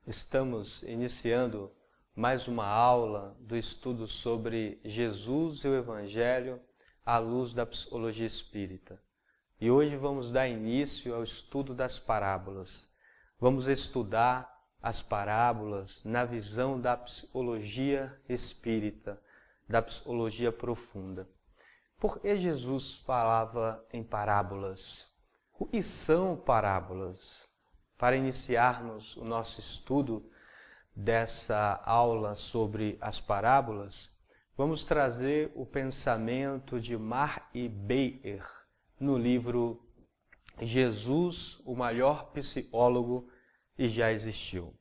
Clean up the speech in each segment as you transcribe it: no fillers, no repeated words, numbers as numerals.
Estamos iniciando mais uma aula do estudo sobre Jesus e o Evangelho à luz da psicologia espírita. E hoje vamos dar início ao estudo das parábolas. Vamos estudar as parábolas na visão da psicologia espírita, da psicologia profunda. Por que Jesus falava em parábolas? O que são parábolas? Para iniciarmos o nosso estudo dessa aula sobre as parábolas, vamos trazer o pensamento de Mark Beyer no livro Jesus, o maior psicólogo que já existiu.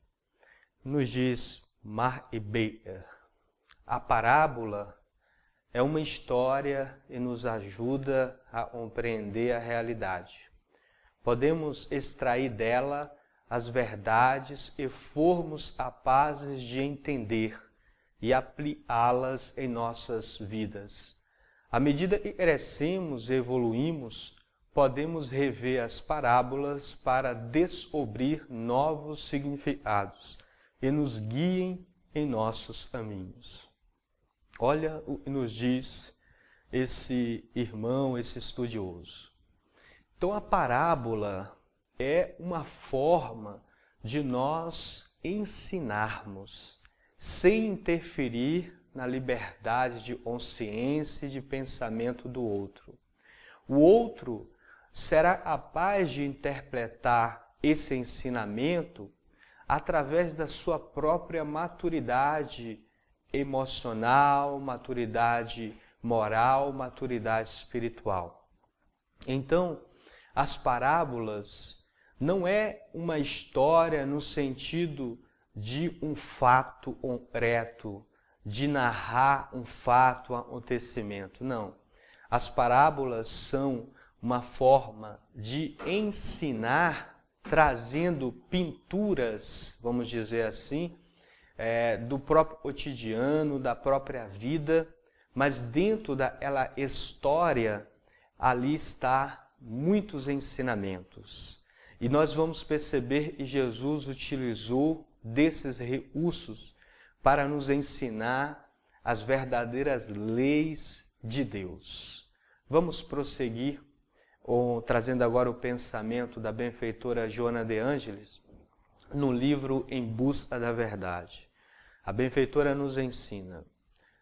Nos diz Mark Beyer: a parábola é uma história e nos ajuda a compreender a realidade. Podemos extrair dela as verdades e formos capazes de entender e aplicá-las em nossas vidas. À medida que crescemos e evoluímos, podemos rever as parábolas para descobrir novos significados e nos guiem em nossos caminhos. Olha o que nos diz esse irmão, esse estudioso. Então, a parábola é uma forma de nós ensinarmos, sem interferir na liberdade de consciência e de pensamento do outro. O outro será capaz de interpretar esse ensinamento através da sua própria maturidade emocional, maturidade moral, maturidade espiritual. Então, as parábolas não é uma história no sentido de um fato concreto, de narrar um fato, um acontecimento. Não. As parábolas são uma forma de ensinar, trazendo pinturas, vamos dizer assim, do próprio cotidiano, da própria vida, mas dentro daquela história, ali está muitos ensinamentos. E nós vamos perceber que Jesus utilizou desses recursos para nos ensinar as verdadeiras leis de Deus. Vamos prosseguir, trazendo agora o pensamento da benfeitora Joana de Ângeles, no livro Em Busca da Verdade. A benfeitora nos ensina: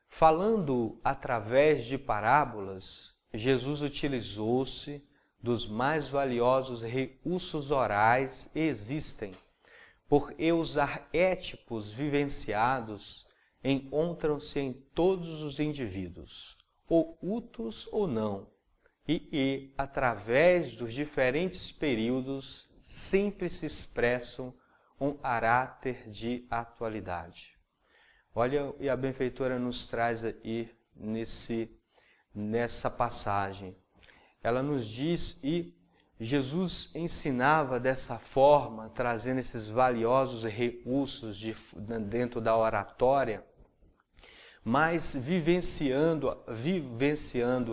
falando através de parábolas, Jesus utilizou-se dos mais valiosos recursos orais que existem, porque os arquétipos vivenciados encontram-se em todos os indivíduos, ocultos ou não, e através dos diferentes períodos, sempre se expressam um caráter de atualidade. Olha, e a benfeitora nos traz aí nessa passagem. Ela nos diz que Jesus ensinava dessa forma, trazendo esses valiosos recursos dentro da oratória, mas vivenciando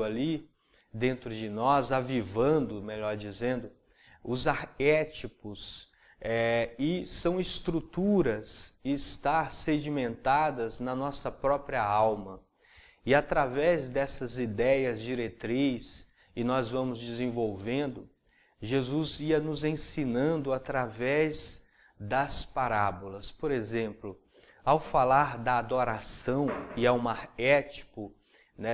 ali dentro de nós, avivando, melhor dizendo, os arquétipos, e são estruturas e estar sedimentadas na nossa própria alma. E através dessas ideias diretrizes, e nós vamos desenvolvendo, Jesus ia nos ensinando através das parábolas. Por exemplo, ao falar da adoração, e é um arquétipo,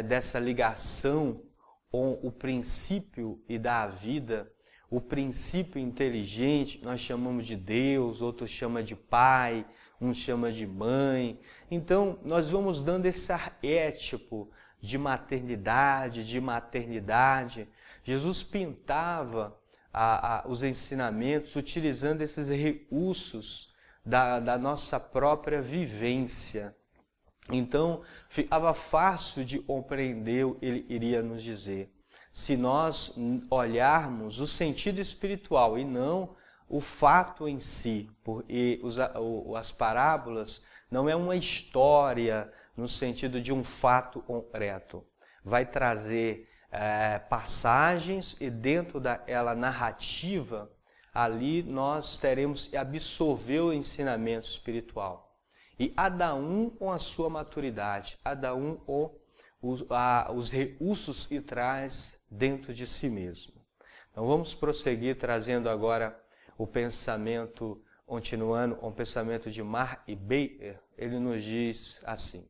dessa ligação com o princípio e da vida, o princípio inteligente, nós chamamos de Deus, outros chamam de Pai, uns chamam de Mãe. Então, nós vamos dando esse arquétipo de maternidade, de maternidade. Jesus pintava os ensinamentos utilizando esses recursos da nossa própria vivência. Então, ficava fácil de compreender o que ele iria nos dizer. Se nós olharmos o sentido espiritual e não o fato em si, porque as parábolas não é uma história no sentido de um fato concreto. Vai trazer passagens e dentro daquela narrativa ali nós teremos que absorver o ensinamento espiritual. E cada um com a sua maturidade, cada um com os recursos que traz dentro de si mesmo. Então vamos prosseguir trazendo agora o pensamento, continuando com o pensamento de Mark Baker. Ele nos diz assim: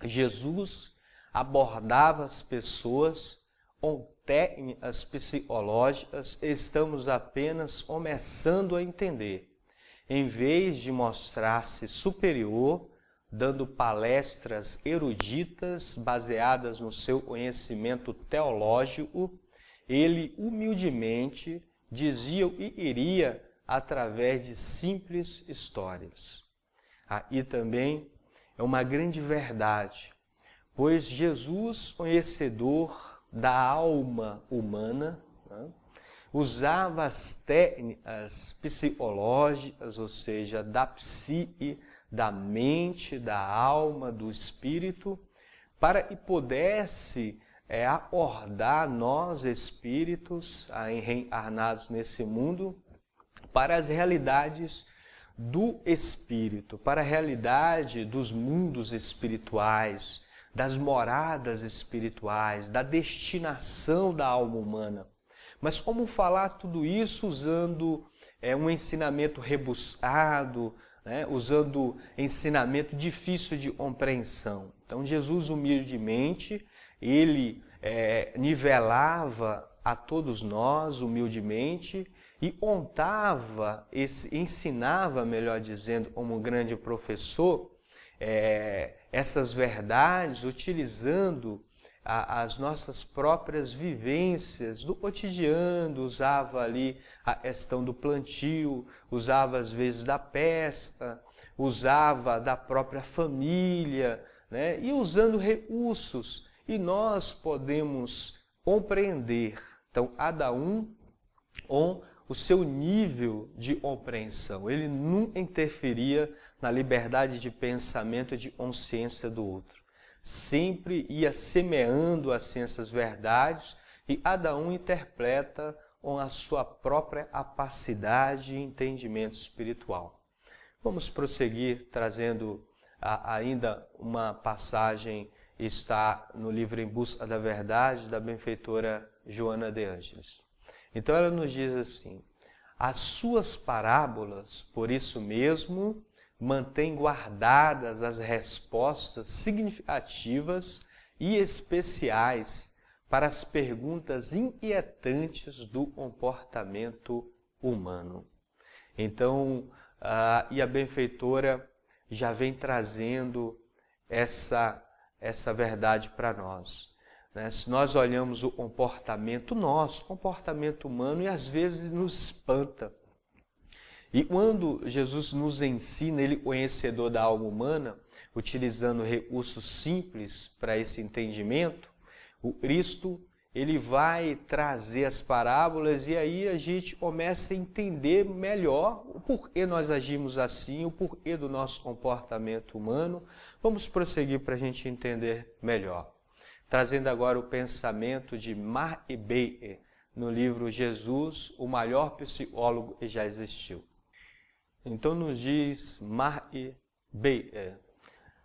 Jesus abordava as pessoas com técnicas psicológicas e estamos apenas começando a entender. Em vez de mostrar-se superior, dando palestras eruditas baseadas no seu conhecimento teológico, ele humildemente dizia o que iria através de simples histórias. Aí também é uma grande verdade, pois Jesus, conhecedor da alma humana, usava as técnicas psicológicas, ou seja, da psique, da mente, da alma, do espírito, para que pudesse acordar nós, espíritos reencarnados nesse mundo, para as realidades do espírito, para a realidade dos mundos espirituais, das moradas espirituais, da destinação da alma humana. Mas como falar tudo isso usando um ensinamento rebuscado, usando ensinamento difícil de compreensão? Então Jesus humildemente, ele nivelava a todos nós humildemente e contava, ensinava, melhor dizendo, como um grande professor, essas verdades utilizando as nossas próprias vivências do cotidiano. Usava ali a questão do plantio, usava às vezes da pesca, usava da própria família, e usando recursos. E nós podemos compreender, então, cada um com o seu nível de compreensão. Ele nunca interferia na liberdade de pensamento e de consciência do outro. Sempre ia semeando assim essas verdades e cada um interpreta com a sua própria capacidade e entendimento espiritual. Vamos prosseguir trazendo ainda uma passagem, está no livro Em Busca da Verdade, da benfeitora Joana de Ângeles. Então ela nos diz assim: as suas parábolas, por isso mesmo, mantém guardadas as respostas significativas e especiais para as perguntas inquietantes do comportamento humano. Então, e a benfeitora já vem trazendo essa verdade para nós. Se nós olhamos o comportamento nosso, comportamento humano, e às vezes nos espanta. E quando Jesus nos ensina, ele conhecedor da alma humana, utilizando recursos simples para esse entendimento, o Cristo, ele vai trazer as parábolas e aí a gente começa a entender melhor o porquê nós agimos assim, o porquê do nosso comportamento humano. Vamos prosseguir para a gente entender melhor. Trazendo agora o pensamento de Mark Baker, no livro Jesus, o maior psicólogo que já existiu. Então nos diz Mark Baker: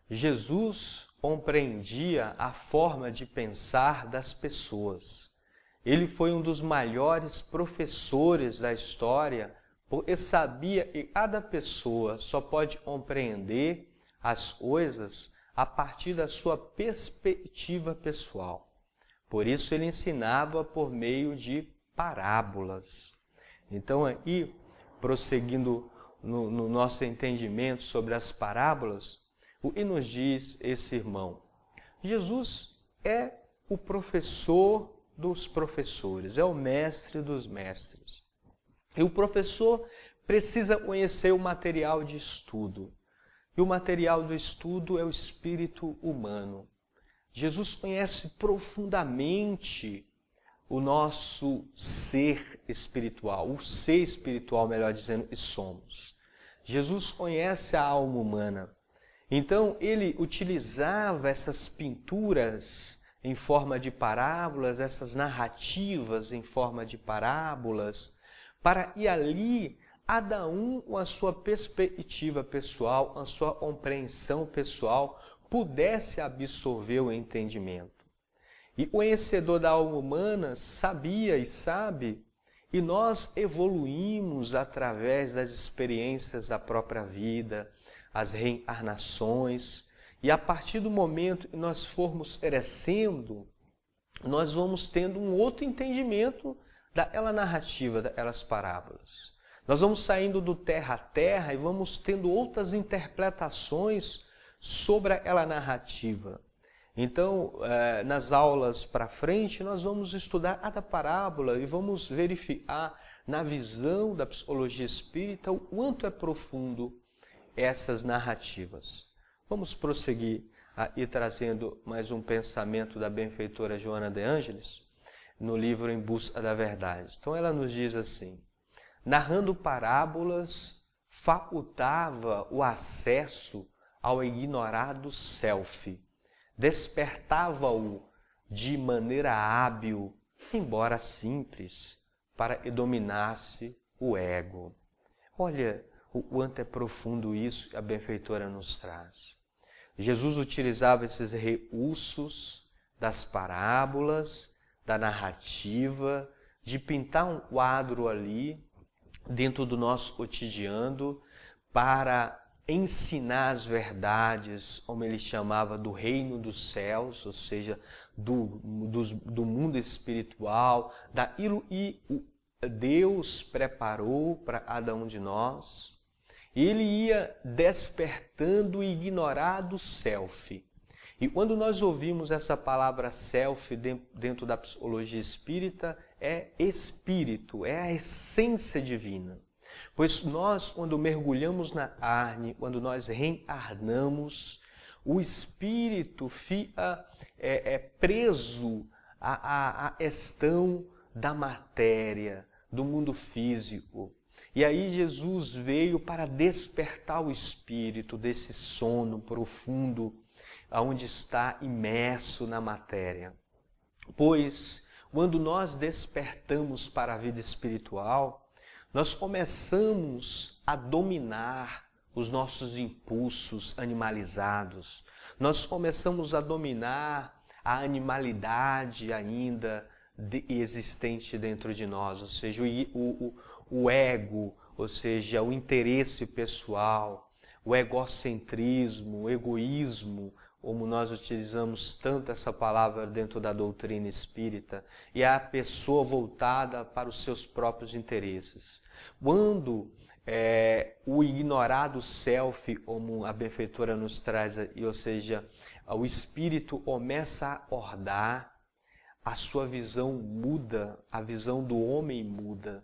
Jesus compreendia a forma de pensar das pessoas. Ele foi um dos maiores professores da história, porque sabia que cada pessoa só pode compreender as coisas a partir da sua perspectiva pessoal. Por isso ele ensinava por meio de parábolas. Então aí, prosseguindo no nosso entendimento sobre as parábolas, o que nos diz esse irmão? Jesus é o professor dos professores, é o mestre dos mestres. E o professor precisa conhecer o material de estudo. E o material do estudo é o espírito humano. Jesus conhece profundamente o nosso ser espiritual, o ser espiritual, melhor dizendo, que somos. Jesus conhece a alma humana. Então, ele utilizava essas pinturas em forma de parábolas, essas narrativas em forma de parábolas, para ir ali, cada um com a sua perspectiva pessoal, a sua compreensão pessoal, pudesse absorver o entendimento. E o conhecedor da alma humana sabia e sabe, e nós evoluímos através das experiências da própria vida, as reencarnações, e a partir do momento que nós formos crescendo, nós vamos tendo um outro entendimento daquela narrativa, daquelas parábolas. Nós vamos saindo do terra a terra e vamos tendo outras interpretações sobre aquela narrativa. Então, nas aulas para frente, nós vamos estudar cada parábola e vamos verificar na visão da psicologia espírita o quanto é profundo essas narrativas. Vamos prosseguir e trazendo mais um pensamento da benfeitora Joana de Ângeles, no livro Em Busca da Verdade. Então ela nos diz assim: narrando parábolas, facultava o acesso ao ignorado self, despertava-o de maneira hábil, embora simples, para que dominasse o ego. Olha o quanto é profundo isso que a benfeitora nos traz. Jesus utilizava esses recursos das parábolas, da narrativa, de pintar um quadro ali dentro do nosso cotidiano para ensinar as verdades, como ele chamava, do reino dos céus, ou seja, do mundo espiritual, daquilo que Deus preparou para cada um de nós. Ele ia despertando o ignorado self. E quando nós ouvimos essa palavra self dentro da psicologia espírita, é espírito, é a essência divina. Pois nós, quando mergulhamos na carne, quando nós reencarnamos, o espírito fica preso à questão da matéria, do mundo físico. E aí Jesus veio para despertar o espírito desse sono profundo, onde está imerso na matéria. Pois, quando nós despertamos para a vida espiritual, nós começamos a dominar os nossos impulsos animalizados. Nós começamos a dominar a animalidade ainda existente dentro de nós, ou seja, o ego, ou seja, o interesse pessoal, o egocentrismo, o egoísmo, como nós utilizamos tanto essa palavra dentro da doutrina espírita, e a pessoa voltada para os seus próprios interesses. Quando o ignorado self, como a benfeitora nos traz, ou seja, o espírito começa a acordar, a sua visão muda, a visão do homem muda.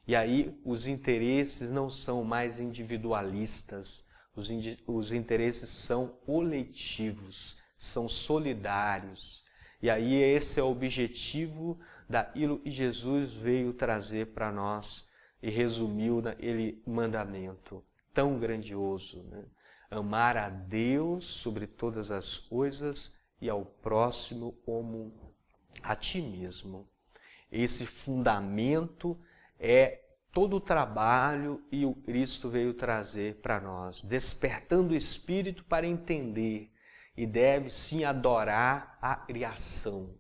E aí os interesses não são mais individualistas, os interesses são coletivos, são solidários. E aí esse é o objetivo daquilo que Jesus veio trazer para nós e resumiu naquele mandamento tão grandioso, né? Amar a Deus sobre todas as coisas e ao próximo como a ti mesmo. Esse fundamento é todo o trabalho e o Cristo veio trazer para nós, despertando o espírito para entender e deve sim adorar a criação,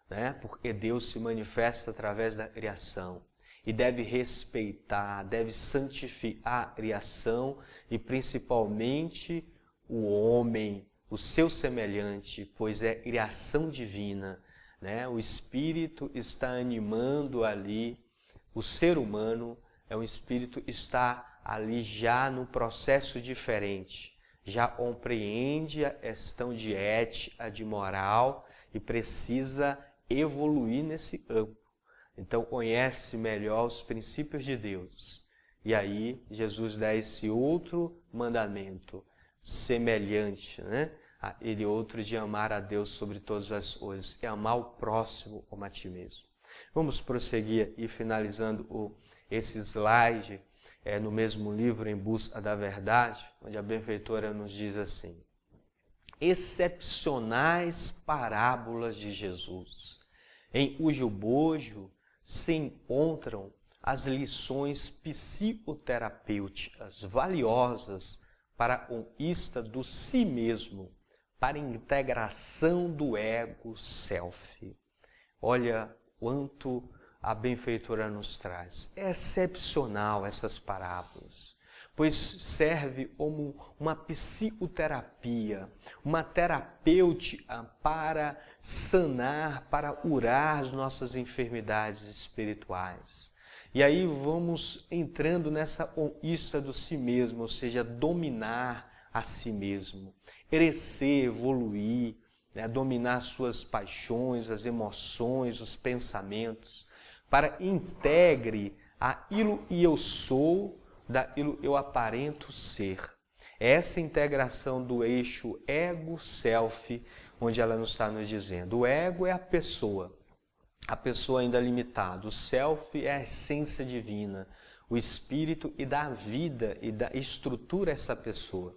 né? Porque Deus se manifesta através da criação e deve respeitar, deve santificar a criação e principalmente o homem, o seu semelhante, pois é criação divina, né? O Espírito está animando ali o ser humano, é um espírito que está ali já num processo diferente, já compreende a questão de ética, de moral e precisa evoluir nesse campo. Então conhece melhor os princípios de Deus. E aí Jesus dá esse outro mandamento, semelhante, né? Ele outro de amar a Deus sobre todas as coisas, e amar o próximo como a ti mesmo. Vamos prosseguir e finalizando esse slide no mesmo livro, Em Busca da Verdade, onde a benfeitora nos diz assim: excepcionais parábolas de Jesus, em cujo bojo se encontram as lições psicoterapêuticas valiosas para a conquista do si mesmo, para a integração do ego self. Olha quanto a benfeitora nos traz. É excepcional essas parábolas, pois serve como uma psicoterapia, uma terapêutica para sanar, para curar as nossas enfermidades espirituais. E aí vamos entrando nessa conquista do si mesmo, ou seja, dominar a si mesmo, crescer, evoluir, né? Dominar suas paixões, as emoções, os pensamentos, para integre aquilo que eu sou, daquilo eu aparento ser. Essa integração do eixo ego-self, onde ela nos está nos dizendo. O ego é a pessoa ainda limitada. O self é a essência divina, o espírito e dá vida e dá estrutura a essa pessoa.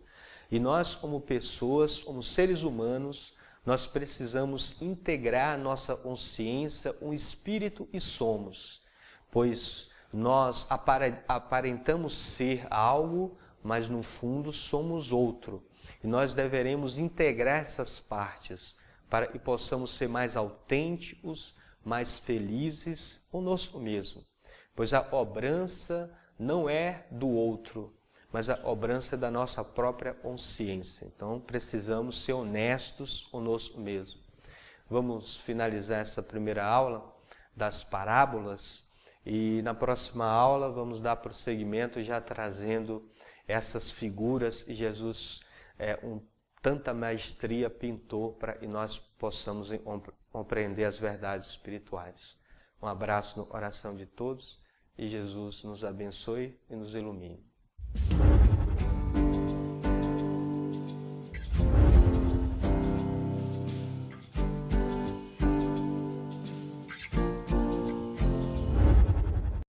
E nós, como pessoas, como seres humanos, nós precisamos integrar a nossa consciência, um espírito e somos, pois nós aparentamos ser algo, mas no fundo somos outro. E nós deveremos integrar essas partes para que possamos ser mais autênticos, mais felizes conosco mesmo. Pois a cobrança não é do outro, mas a cobrança é da nossa própria consciência. Então precisamos ser honestos conosco mesmo. Vamos finalizar essa primeira aula das parábolas e na próxima aula vamos dar prosseguimento já trazendo essas figuras que Jesus tanta maestria pintou para que nós possamos compreender as verdades espirituais. Um abraço no coração de todos e Jesus nos abençoe e nos ilumine.